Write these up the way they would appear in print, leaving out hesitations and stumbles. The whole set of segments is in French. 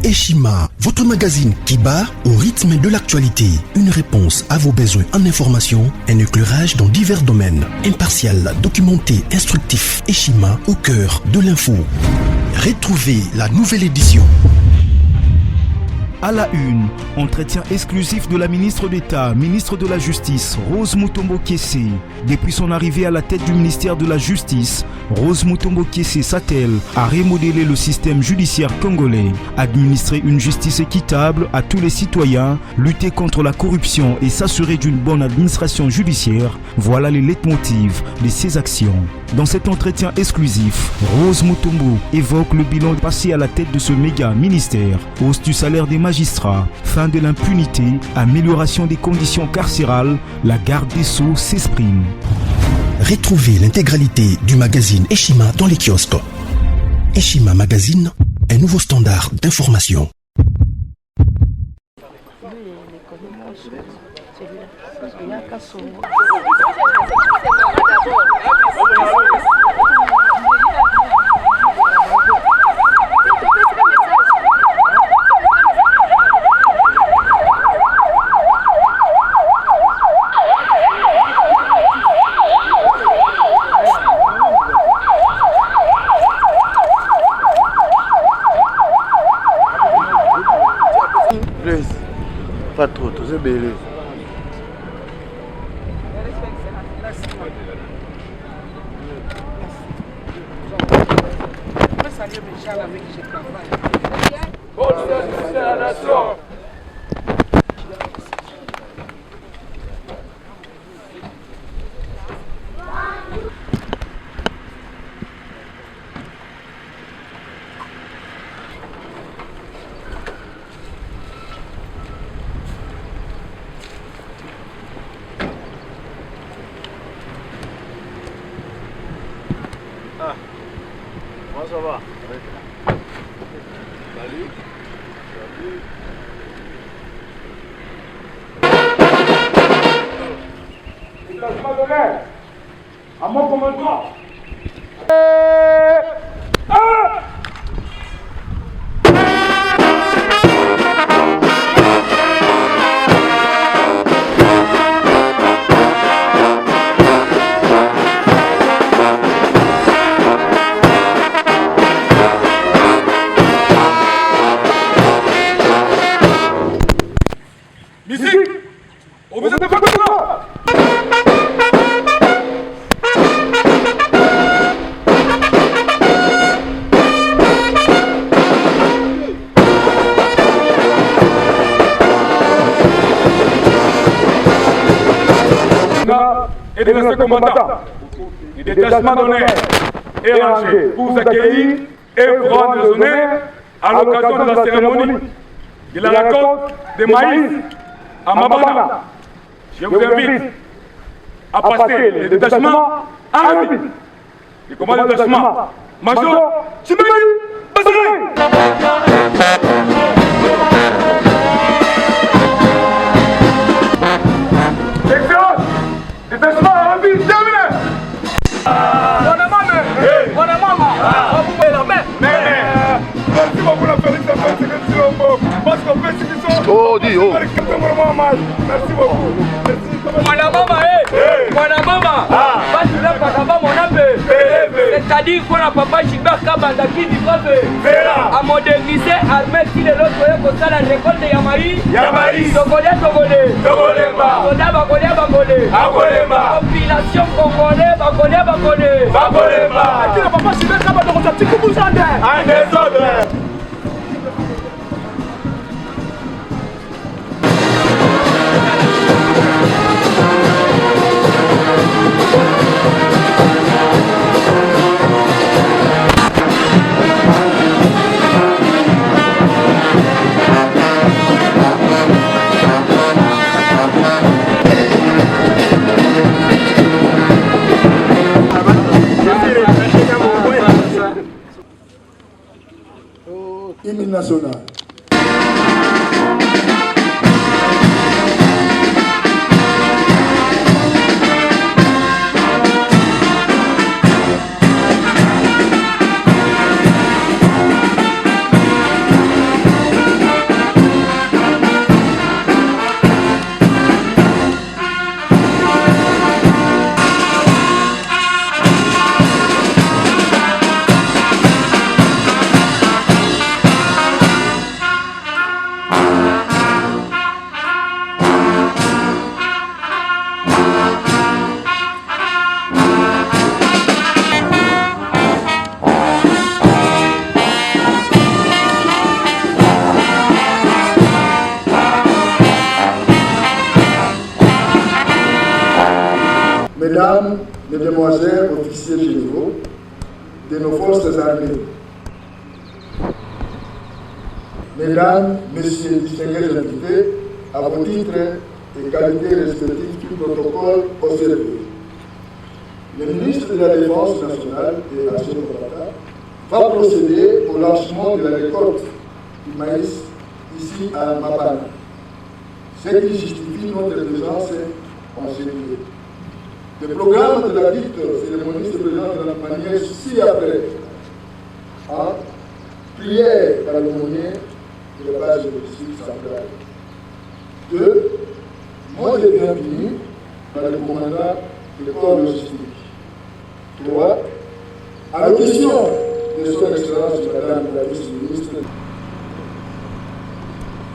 Eshima, votre magazine qui bat au rythme de l'actualité. Une réponse à vos besoins en information, un éclairage dans divers domaines. Impartial, documenté, instructif. Eshima au cœur de l'info. Retrouvez la nouvelle édition. À la une, entretien exclusif de la ministre d'État, ministre de la Justice, Rose Mutombo Kiese. Depuis son arrivée à la tête du ministère de la Justice, Rose Mutombo Kiese s'attelle à remodeler le système judiciaire congolais, administrer une justice équitable à tous les citoyens, lutter contre la corruption et s'assurer d'une bonne administration judiciaire. Voilà les leitmotivs de ses actions. Dans cet entretien exclusif, Rose Mutombo évoque le bilan passé à la tête de ce méga ministère, hausse du salaire des magistrats, fin de l'impunité, amélioration des conditions carcérales, la garde des Sceaux s'exprime. Retrouvez l'intégralité du magazine Eshima dans les kiosques. Eshima Magazine, un nouveau standard d'information. Pas trop, c'est belé. Ah, comment ça va? Salut. Salut. Détachement de l'air, à mon commandement. Musique! Au besoin de département! Et de ses commandants, du détachement d'honneur est rangé pour vous accueillir et vous rendre les honneurs à l'occasion de la cérémonie de la récolte de maïs à Mabana. Je vous invite à passer le détachement en rapide. Le commandant de détachement, Major Chimeli Bassiré. Excellence, détachement en rapide, terminé. Merci beaucoup la félicitation, c'est que tu es parce qu'on fait ce qu'ils sont. Oh, dis, oh. Merci beaucoup. C'est-à-dire qu'on a papa Gilbert Kabanda qui dit à moderniser armée qui est l'autre pour ça la récolte de Yamaï. Togolais. Bagolais. Population Bagolais. Qui n'a papa Gilbert Kabanda on s'applique comme ça. Un désordre. Hymne national. Mesdames, Mesdemoiselles, officiers généraux de nos forces armées, Mesdames, Messieurs, distingués invités, à vos titres et qualités respectives du protocole observé. Le ministre de la Défense nationale et Assimi Goïta va procéder au lancement de la récolte du maïs ici à Mabana, ce qui justifie notre présence en ce lieu. Le programme de la dite cérémonie se présente de la manière ci-après. Prière par l'aumônier de la base de district central. 2. Mot de bienvenue par le commandant du corps logistique. 3. Allocution de son Excellence Madame la vice-ministre,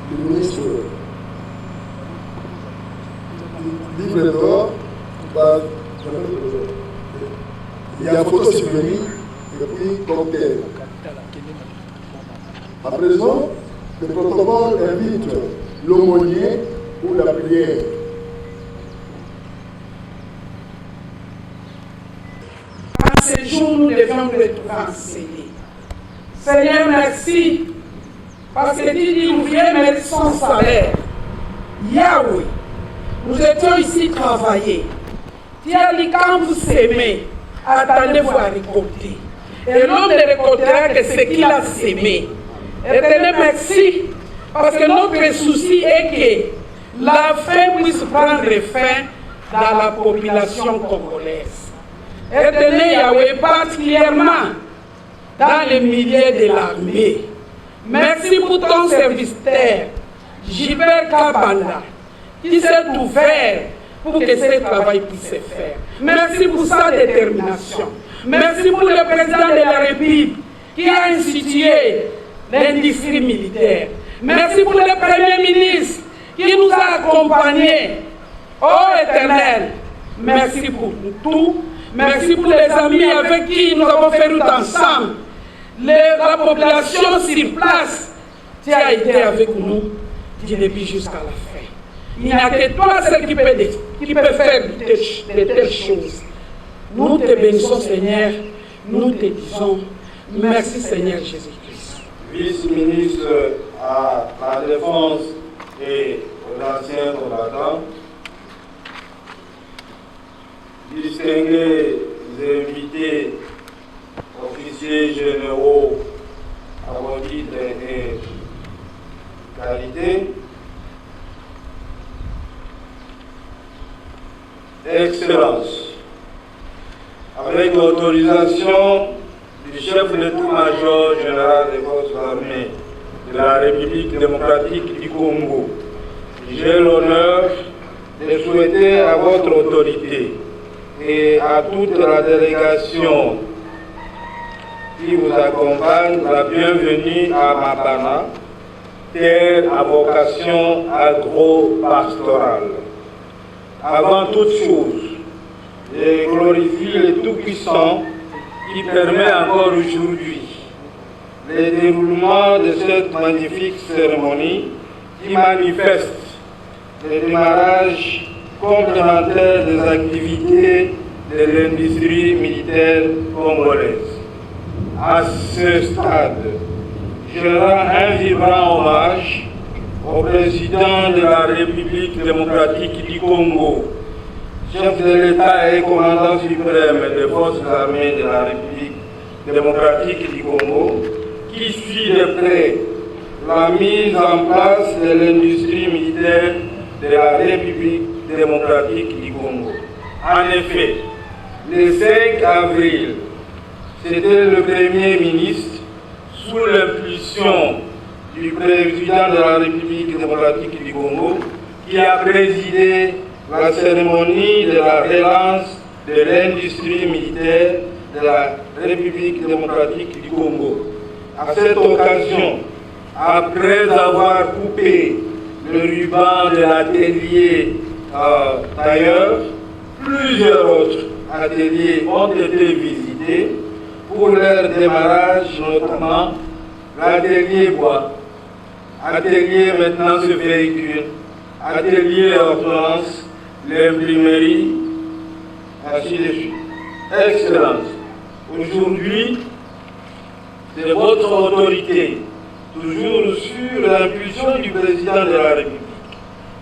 du ministre livre d'or, il y a photo souvenir et puis cocktail. À présent, le protocole invite l'aumônier pour la prière. En ces jours, nous devions nous retrouver enseignés. Seigneur, merci, parce que tu dis, l'ouvrier mérite son salaire. Yahweh, nous étions ici travailler. Tu as dit, quand vous s'aimez, attendez-vous à récolter. Et l'homme ne récoltera que ce qu'il a sémé. Éternel, merci, parce que notre souci est que la faim puisse prendre fin dans la population congolaise. Éternel Yahweh, particulièrement dans les milieux de l'armée. Merci pour ton serviteur, Gilbert Kabanda, qui s'est ouvert pour que ce travail puisse se faire. Merci pour sa détermination. Merci pour le président de la République qui a institué l'industrie militaire. Merci pour le Premier ministre qui nous a accompagnés. Oh Éternel, merci pour tout. Merci pour les amis avec qui nous avons fait route ensemble. La population sur place, tu as été avec nous du début jusqu'à la fin. Il n'y a que toi seul qui peut faire de telles choses. Nous te bénissons, Seigneur. Nous te disons merci, Seigneur Jésus-Christ. Vice-ministre à la Défense et aux anciens combattants, distingués invités, officiers généraux à vos titres et qualités, Excellences, avec l'autorisation du chef d'état-major général des forces armées de la République démocratique du Congo, j'ai l'honneur de souhaiter à votre autorité et à toute la délégation qui vous accompagne la bienvenue à Mabana, terre à vocation agro-pastorale. Avant toute chose, je glorifie le Tout-Puissant qui permet encore aujourd'hui le déroulement de cette magnifique cérémonie qui manifeste le démarrage complémentaire des activités de l'industrie militaire congolaise. À ce stade, je rends un vibrant hommage au président de la République démocratique du Congo, chef de l'État et commandant suprême des forces armées de la République démocratique du Congo, qui suit de près la mise en place de l'industrie militaire de la République démocratique du Congo. En effet, le 5 avril, c'était le Premier ministre, sous l'impulsion du président de la République démocratique du Congo, qui a présidé la cérémonie de la relance de l'industrie militaire de la République démocratique du Congo. À cette occasion, après avoir coupé le ruban de l'atelier tailleur, plusieurs autres ateliers ont été visités pour leur démarrage, notamment l'atelier bois, atelier maintenant ce véhicule, atelier ordonnance, l'imprimerie, ainsi de suite. Excellence, aujourd'hui, c'est votre autorité, toujours sur l'impulsion du président de la République,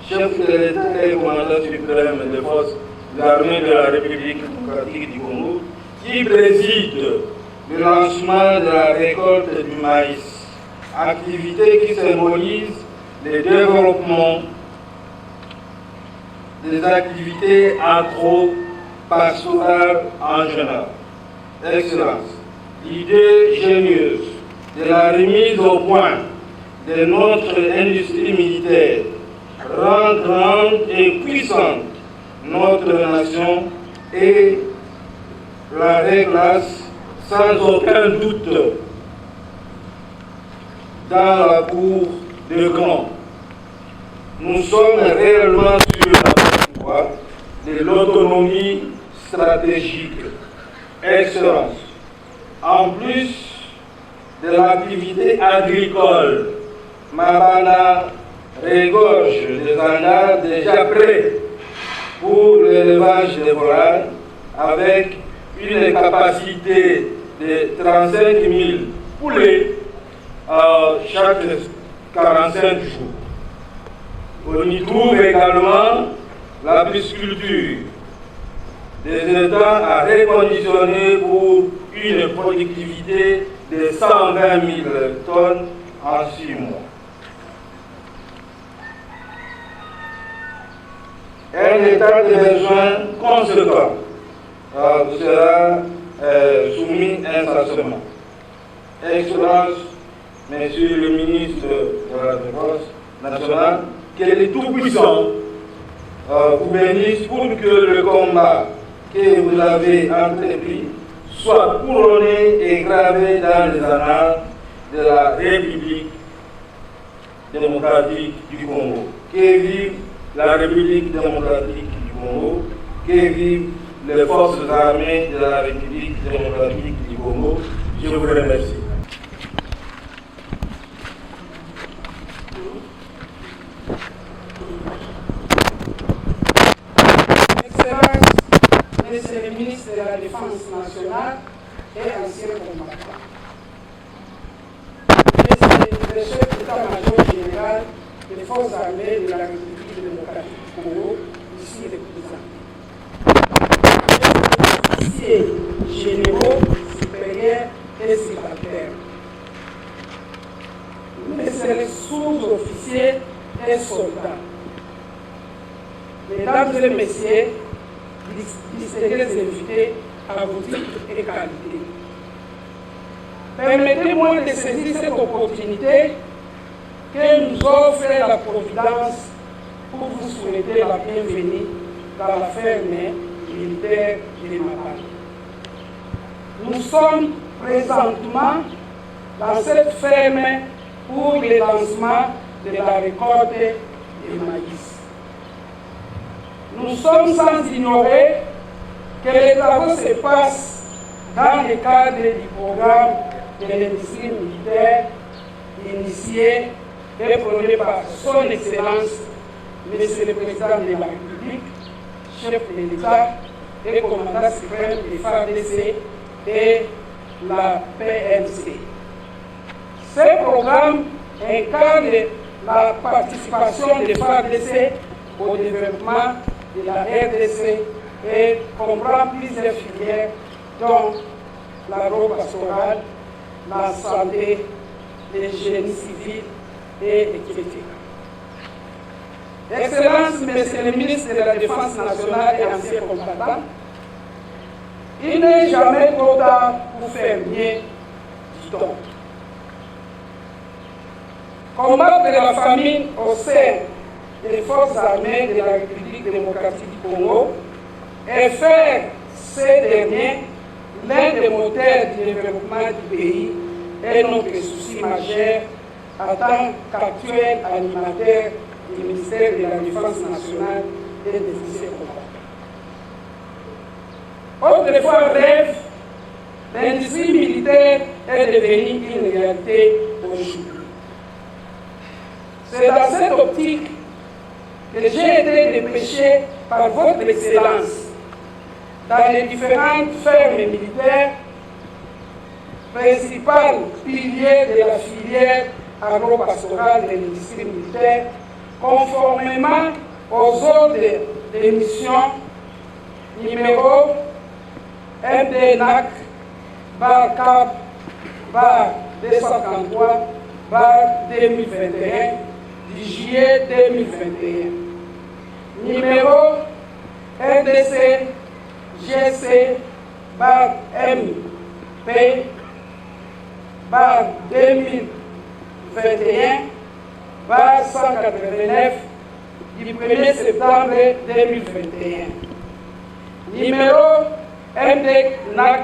chef de l'État et commandant suprême des forces armées de la République démocratique du Congo, qui préside le lancement de la récolte du maïs, activité qui symbolise le développement des activités agro-pastorales en général. Excellence, l'idée génieuse de la remise au point de notre industrie militaire rend grande et puissante notre nation et la réclasse sans aucun doute dans la cour de grand. Nous sommes réellement sur la voie de l'autonomie stratégique. Excellence. En plus de l'activité agricole, Mabana regorge des hangars déjà prêts pour l'élevage des volailles avec une capacité de 35 000 poulets chaque 45 jours. On y trouve également la pisciculture, des États à reconditionner pour une productivité de 120 000 tonnes en 6 mois. Un état de besoin conséquent sera soumis incessamment. Excellence, Monsieur le ministre de la Défense nationale, que le Tout-Puissant vous bénisse pour que le combat que vous avez entrepris soit couronné et gravé dans les annales de la République démocratique du Congo. Que vive la République démocratique du Congo, que vivent les forces armées de la République démocratique du Congo. Je vous remercie. Excellence, Monsieur le ministre de la Défense nationale et ancien combattant. Monsieur le chef d'état-major général des forces armées de la République démocratique du Congo, ici représenté. Officiers généraux, supérieurs et subalternes. Messieurs les sous-officiers et soldats. Mesdames et messieurs, distingués invités à vos titres et qualités. Permettez-moi de saisir cette opportunité que nous offre la Providence pour vous souhaiter la bienvenue dans la ferme militaire de Mabana. Nous sommes présentement dans cette ferme pour le lancement de la récolte de maïs. Nous sommes sans ignorer que les travaux se passent dans le cadre du programme de l'industrie militaire initié et prôné par son Excellence, Monsieur le Président de la République, chef de l'État et commandant suprême des FARDC et la PNC. Ce programme incarne la participation des FARDC au développement de la RDC et comprend plusieurs filières dont l'agro-pastoral, la santé, le génie civil et etc. Excellence, Monsieur le ministre de la Défense nationale et ancien combattant, il n'est jamais trop tard pour faire mieux, dit-on. Combattre la famine au sein des forces armées de la République démocratique du Congo et faire ces derniers l'un des moteurs du développement du pays est notre souci majeur en tant qu'actuel animateur du ministère de la Défense nationale et des officiers combattants. Autrefois rêve, l'industrie militaire est devenue une réalité aujourd'hui. C'est dans cette optique que j'ai été dépêché par votre Excellence dans les différentes fermes militaires, principal pilier de la filière agro-pastorale de l'industrie militaire, conformément aux ordres de mission numéro MDNAC /CAP /233 /2021 du juillet 2021. Numéro RDC GC MP 2021 189 du 1er septembre 2021. Numéro MDNAC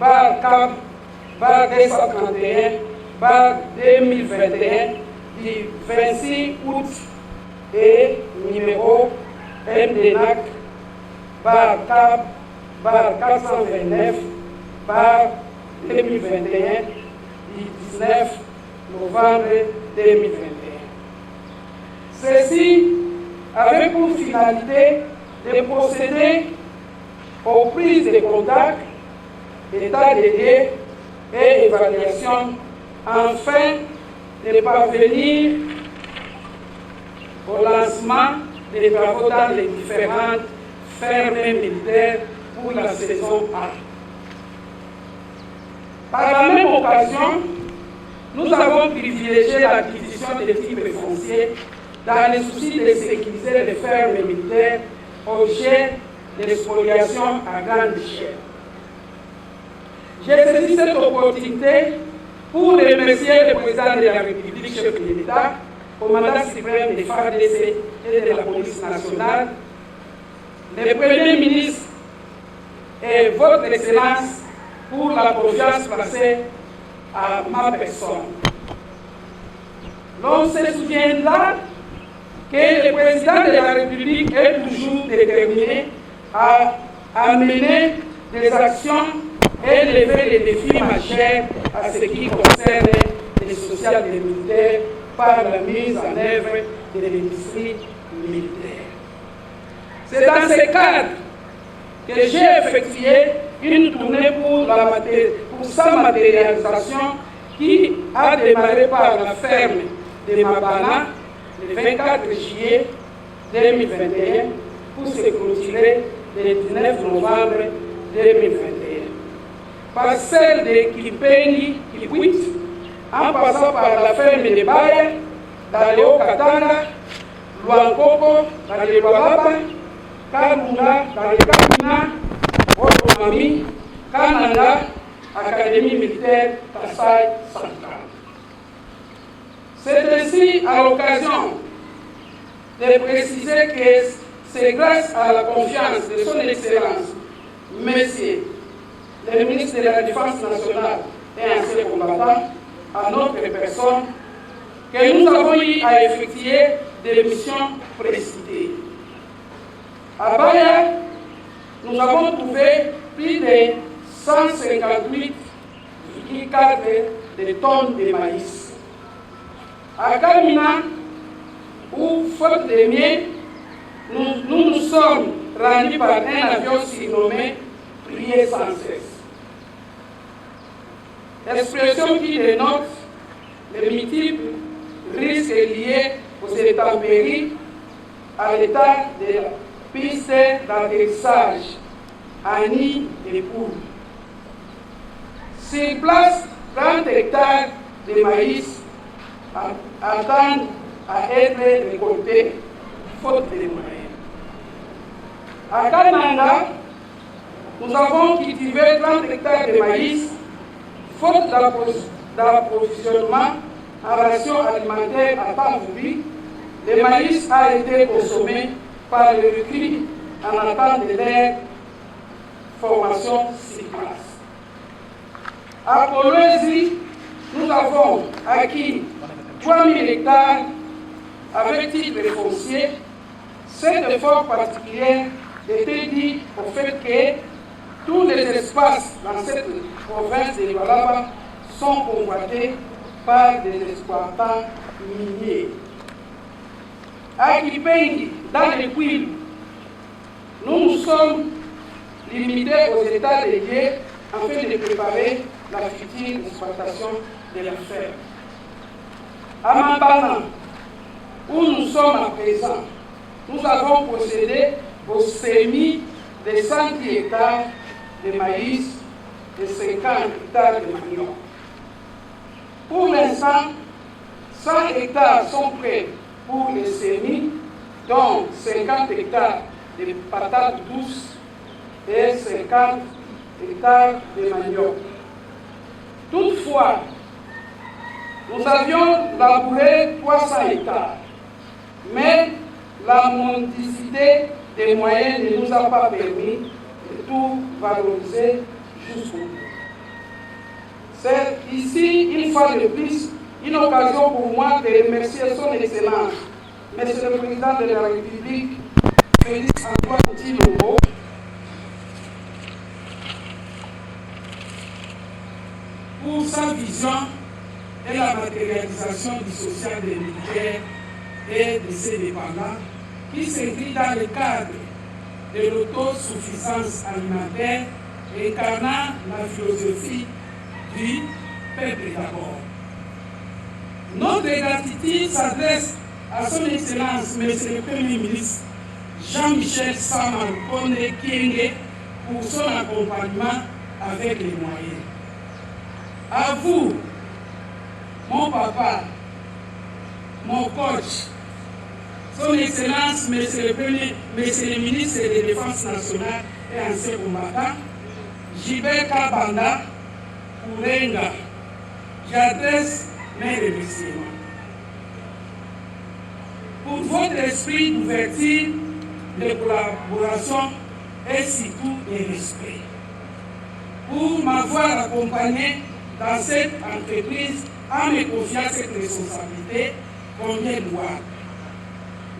/CAP /231 2021 du 26 août et numéro MDNAC /CAP /429 2021 du 19 novembre 2021. Ceci avait pour finalité de procéder aux prises de contact, état des lieux et évaluation, afin de parvenir au lancement des travaux dans les différentes fermes militaires pour la saison A. Par la même occasion, nous avons privilégié l'acquisition des titres fonciers dans le souci de sécuriser les fermes militaires objet de spoliation à grande échelle. J'ai saisi cette opportunité pour remercier le président de la République, chef de l'État, commandant suprême des FARDC et de la police nationale, le Premier ministre et votre Excellence pour la confiance placée à ma personne. L'on se souviendra que le président de la République est toujours déterminé à amener des actions et lever les défis majeurs à ce qui concerne les sociales des militaires par la mise en œuvre de l'industrie militaire. C'est dans ce cadre que j'ai effectué une tournée pour sa matérialisation qui a démarré par la ferme de Mabana le 24 juillet 2021 pour se clôturer le 19 novembre 2021. Par celle de Kipengi, Kikwit, en passant par la ferme de Baye, dans le Haut-Katanga, Luankoko, dans le Lualaba, Kanunga, dans le Kamina, Otomami, Kananga, Académie militaire Kassai Central. C'est ainsi à l'occasion de préciser que c'est grâce à la confiance de son Excellence, Monsieur le ministre de la Défense nationale et ancien combattant, à notre personne, que nous avons eu à effectuer des missions précitées. À Baya, nous avons trouvé plus de 158,4 de tonnes de maïs. À Kamina, où, faute de mieux, nous sommes rendus par un avion surnommé Prier sans cesse. Expression qui dénote les multiples risques liés aux intempéries à l'état de la piste d'atterrissage à nid et poules. Sur place, 30 hectares de maïs attendent à être récoltés, faute de moyens. À Kananga, nous avons cultivé 30 hectares de maïs, faute d'approvisionnement en ration alimentaire à temps voulu. Le maïs a été consommé par le recul en attente de leur formation sur place. À Kolwezi, nous avons acquis 3000 hectares avec titre foncier. Cet effort particulier était dû au fait que tous les espaces dans cette province de Lualaba sont convoités par des exploitants miniers. À Kipengi, dans les Kwilu, nous nous sommes limitée aux États dédiés afin de préparer la future exploitation de la ferme. À Mambana, où nous sommes à présent, nous avons procédé au semis de 110 hectares de maïs et 50 hectares de manioc. Pour l'instant, 100 hectares sont prêts pour les semis, dont 50 hectares de patates douces et 50 hectares de manioc. Toutefois, nous avions labouré 300 hectares, mais la mendicité des moyens ne nous a pas permis de tout valoriser jusqu'au bout. C'est ici, une fois de plus, une occasion pour moi de remercier son Excellence, Monsieur le Président de la République, Félix Antoine Tshilombo, pour sa vision et la matérialisation du social des militaires et de ses dépendants, qui s'inscrit dans le cadre de l'autosuffisance alimentaire, incarnant la philosophie du peuple d'abord. Notre gratitude s'adresse à son Excellence, Monsieur le Premier ministre Jean-Michel Sama Lukonde Kyenge, pour son accompagnement avec les moyens. À vous, mon papa, mon coach, son Excellence, Monsieur le ministre de la Défense nationale et ancien combattant, Gilbert Kabanda Kourenga, j'adresse mes remerciements pour votre esprit d'ouverture, de collaboration et surtout de respect, pour m'avoir accompagné dans cette entreprise en me confiant cette responsabilité combien de loin.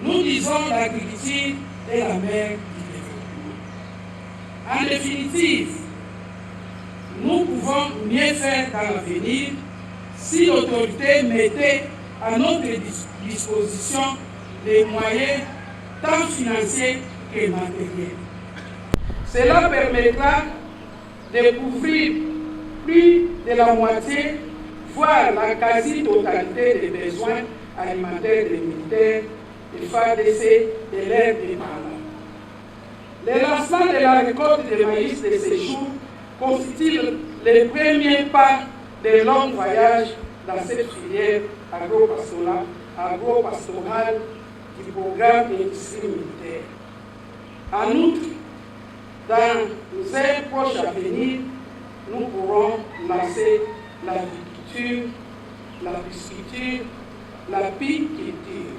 Nous disons l'agriculture est la mère du développement. En définitive, nous pouvons mieux faire dans l'avenir si l'autorité mettait à notre disposition les moyens tant financiers que matériels. Cela permettra de couvrir plus de la moitié, voire la quasi-totalité des besoins alimentaires des militaires, des FARDC et leurs dépendants. Le lancement de la récolte de maïs de ces jours constitue le premier pas de long voyage dans cette filière agro-pastorale du programme d'industrie militaire. En outre, dans un proche avenir, nous pourrons lancer l'agriculture, la pisciculture, la piculture.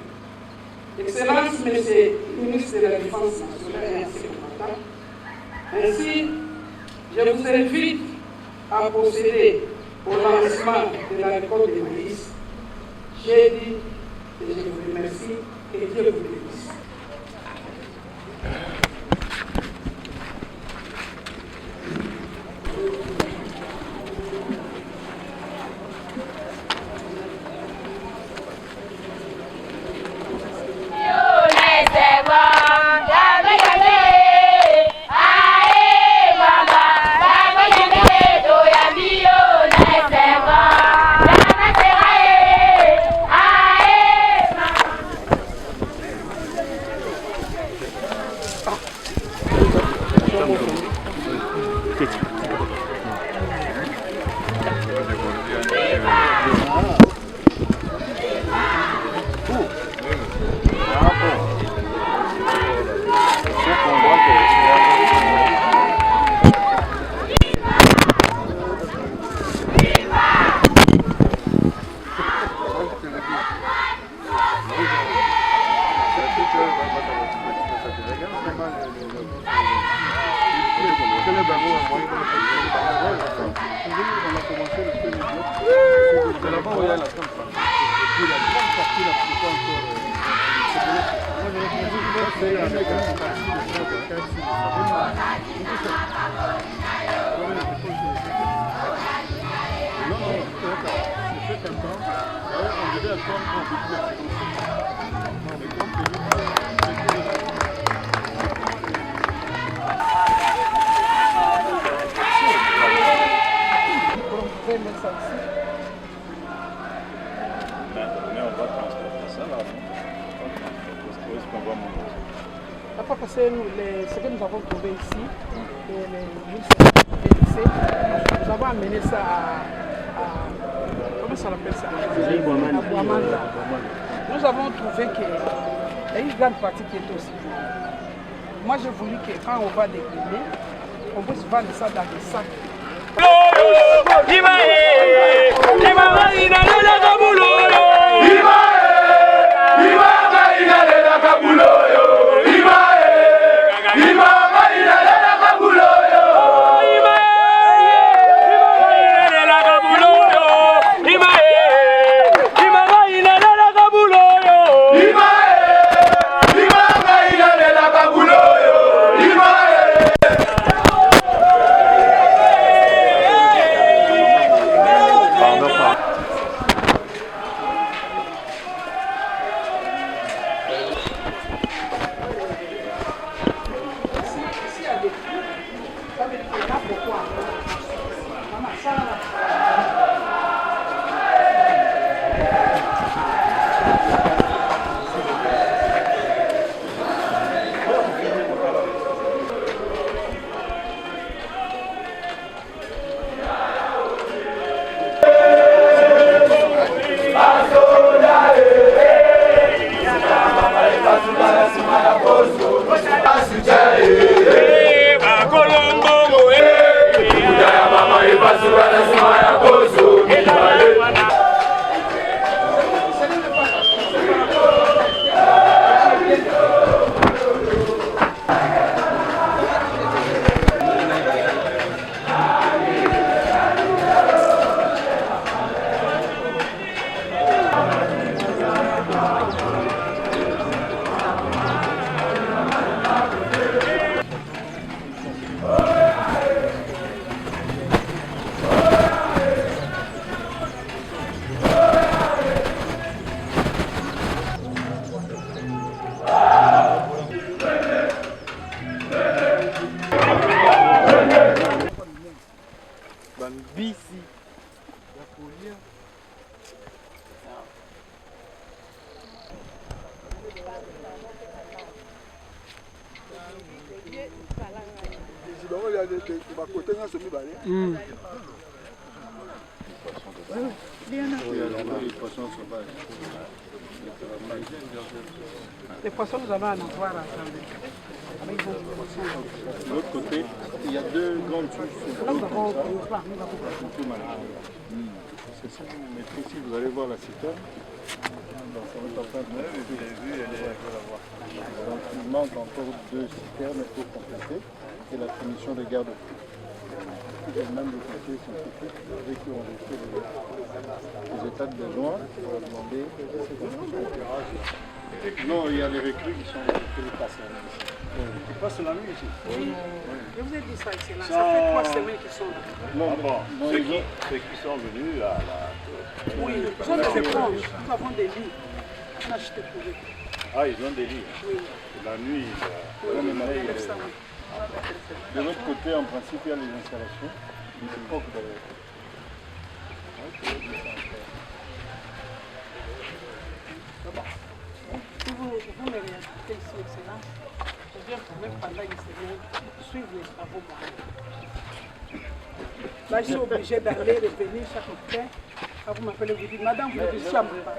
Excellence, Monsieur le ministre de la Défense nationale et ancien combattant, ainsi, je vous invite à procéder au lancement de la récolte de maïs. J'ai dit et je vous remercie et Dieu vous bénisse. ça ici. Mais on va transporter ça là. Après, parce que ce que nous avons trouvé ici, nous avons amené ça à comment ça s'appelle ça? À Bouamanda. Nous avons trouvé qu'il y a une grande partie qui est aussi pour nous. Moi, j'ai voulu que quand on va décliner, on puisse vendre ça dans des sacs. Les poissons, nous allons en avoir ensemble. Avec vos poissons. De l'autre côté, il y a deux grandes sources. Là, nous avons C'est ça, mais ici, vous allez voir la citerne. Donc, ça va être en train de neuf, et puis donc, il manque encore 2 citernes pour compléter, et la commission de garde-fou. Même le côté scientifique avec qui on a fait les états de besoin pour demander ces constructions. Non, il y a les recrues qui sont passées la nuit ici. Ils passent la nuit ici. Oui. Je vous ai dit ça, excellent. Ça fait 3 semaines qu'ils sont là. Non, ceux qui sont venus là. Oui, ils ont des éponges. Nous avons des lits. On a acheté pour eux. Ah, ils ont des lits. Oui. La nuit, de l'autre côté, en principe, il y a les installations. Une époque Si vous me réinvitez ici, Excellence, je viens pour même pendant une semaine suivre les travaux. Là, je suis obligé d'aller revenir chaque matin. Quand vous m'appelez, vous dites, madame, vous êtes ici à mon part.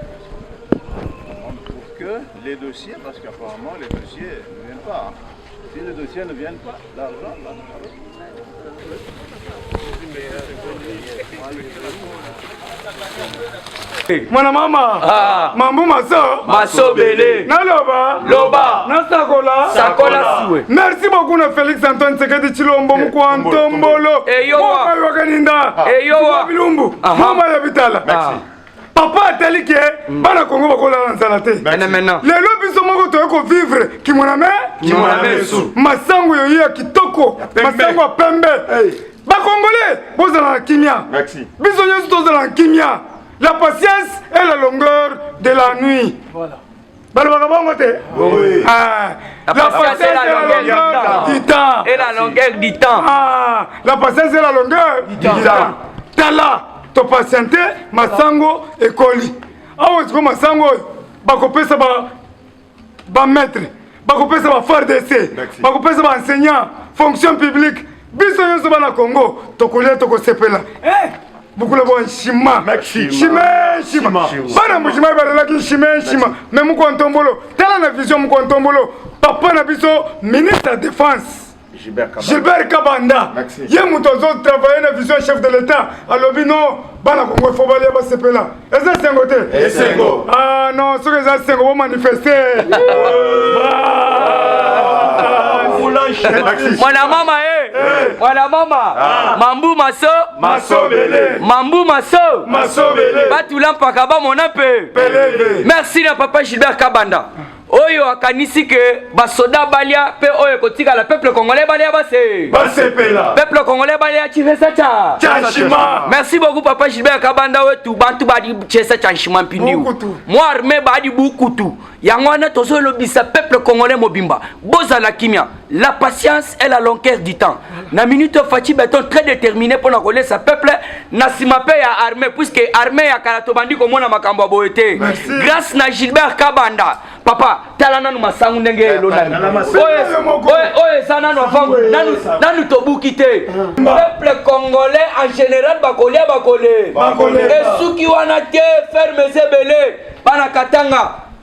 On ne trouve que les dossiers, parce qu'apparemment, les dossiers ne viennent pas. Si les dossiers ne viennent pas, l'argent va. Mwana mama mambo maso bele naloba loba nasakola sakola siwe. Merci beaucoup na Félix Antoine Tshisekedi Tshilombo mukwantombolo mokayokaninda bilumbu mama ya bitala. Papa atali ke bana Kongo bakolala nzala te. Lelo biso moko toye ko vivre kimoname su masango yoyi ya kitoko masango ya pembe. Bakongolais bozala na kimia biso nyonso tozala na kimia. La patience et la longueur de la nuit. Voilà. La patience et la longueur du temps. Et la longueur du temps. La patience et la longueur du temps. Tala. topatiente masango ekoli awa siko masango oyo bakopesa bametre bakopesa bafardc bakopesa baenseignant fonction publique biso nyonso bana congo tokolia tokosepela bukula bo nshima shima bana mushima balelaki nshima me mukontombolo tala na vision mukontombolo papa na biso ministre de défense Gilbert Kabanda ye muto zo travailler na vision chef de l'état alobi non bana kongo faut balia ba sepela eza sengo te sengo ah non ce que ça sengo bo manifester mwana mama mambu maso bele mambu maso bele batula mpaka ba mona pe merci na papa Gilbert Kabanda oyo akanisi ke basoda balia pe oyo kotika la peuple congolais balia basepela peuple congolais balia chifesa cha merci beaucoup papa Gilbert Kabanda wetu bantu badi chesa cha nshima mpindiu moi armée badi bukutu yangwana tozo lobisa peuple congolais mobimba boza la kimia la patience et la longueur du temps na minute Fachi Beton très déterminé pour na kolesa peuple na simape ya armée puisque armée ya kalato bandi komona makambo ya boete grâce na Gilbert Kabanda papa tala nanu masangu ndenge elonani oye sana no afangu nanu tobuki te peuple congolais en général bakolia bakole esuki wana te ferme zebele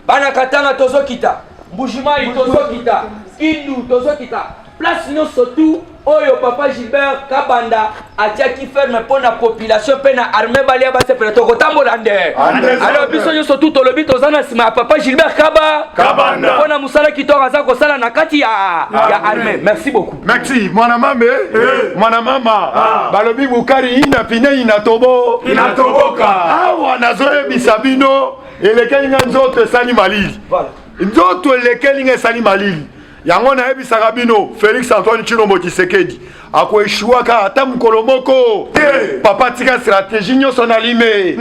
bana katanga tozokita Mbushimai tozokita Kindu tozokita place nyonso tu oyo papa Gilbert Kabanda atiaki ferme pour la population pe na armée balia basepela tokotambola nde alors biso nyonso tu tolobi tozana sima papa Gilbert Kabanda pour na musala kitoko za kosala na kati ya armée merci beaucoup merci mwana mama balobi bukari ina pine inatoboka awa nazoye bisabino elekelinga nzoto esali malili nzoto elekelinga esali malili yango na ebisaka bino Félix Antoine Tshilombo Tshisekedi akoeshuaka ata mukolo moko papa tika stratégie nyonso na lime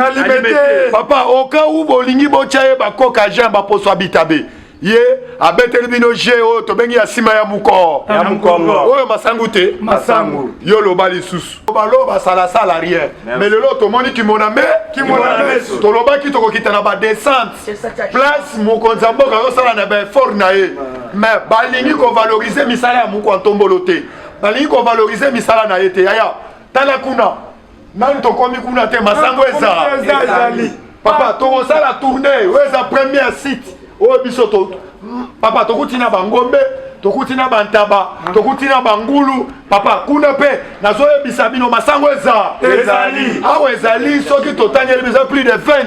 papa oka ubolingi bochaye bakoka jean baposo abitabe ye abeteli bino je oyo tobengi ya nsima ya mukongo oyo masangu te yo loba lisusu baloba salasala rien mais lelo tomoni kimoname tolobaki tokokita na badescente place mokonzi ya mboka azosala na baeffort na ye mais balingi kovalorize misala ya moko ntombolo te balingi kovalorize misala na ye te yaya tala kuna nani tokomi kuna te masango ezali papa tokosala tournée oyo eza première site oyo biso papa tokutina bangombe tokutina bantaba tokutina bangulu papa kuna pe nazoyebisa bino masango ezali awa ezali soki totangeli biso plus de 20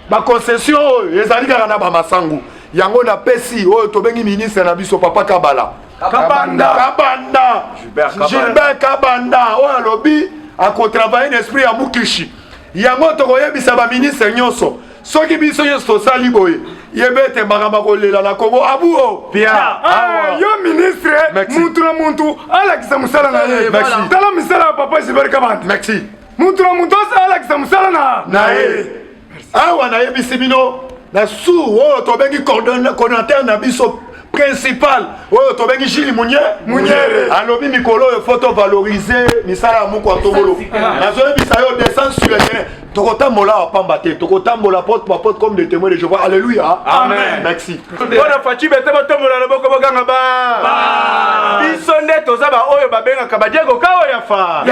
baconcession oyo ezali kaka na bamasango yango na pesi oyo tobengi ministre na biso papa Kabanda Gilbert Kabanda oyo alobi akotravaille na esprit ya mukishi yango tokoyebisa baministre nyonso soki biso nyonso tosali boye yebete makambo kolela na Kongo abuo yo ministre muntu na muntu alakisa musala na ye tala misala ya papa Gilbert Kabanda merci muntu na muntu alakisa musala na ye awa na yebisi bino na su oyo tobengi coordonnateur na biso principal oyo tobengi Gilles Munyere alobi mikolo oyo photo valoriser misala ya moko atobolo nazoyebisa yo descendre sur le terrain tokotambola apamba te tokotambola porte par porte comme des témoins de Jéhovah alléluia amen merci bona Fachi bete botombola na boko bokanga ba biso nde toza ba oyo babengaka badiego kawo ya fa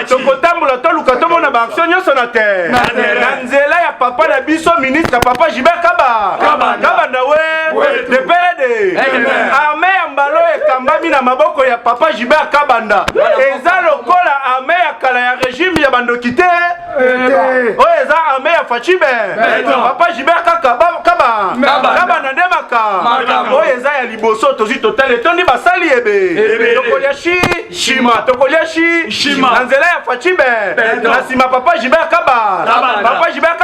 tokotambola toluka tomona ba action nyonso na terre na nzela ya papa na biso ministre papa Gilbert Kabanda we de pede armée ya mbalo ekambami na maboko ya papa Gilbert Kabanda eza lokola armée ya kala ya régime ya bandoki te oyo eza armée ya Fachi papa Gilbert Kabanda ndemaka oyo eza ya liboso tozi total etondi basali ebe tokolia shima na nzela ya Fachi na nsima papa Gilbert Kabanda papa Gilbert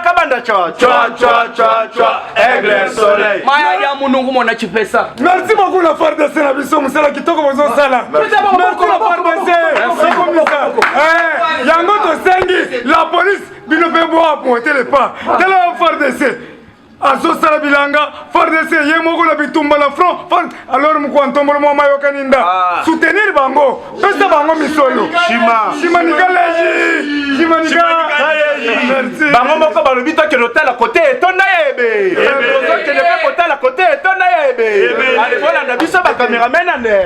Kabanda aigle soleil maya ya munungu mona chipesa merci beaucoup la FARDC na biso musala kitoko bozo sala merci la FARDC yango to sengi la police bino pe bo appointer le pas de la FARDC azosala bilanga FARDC ye moko na bitumba na front alors mukwantombolo mwa mayoka ninda soutenir bango pesa bango misolo shima nikaleji shima nikaleji bango moko balobi to ke l'hôtel à côté etonda yebe ozo ke ne pe côté à côté etonda yebe ale bona na biso ba cameraman ande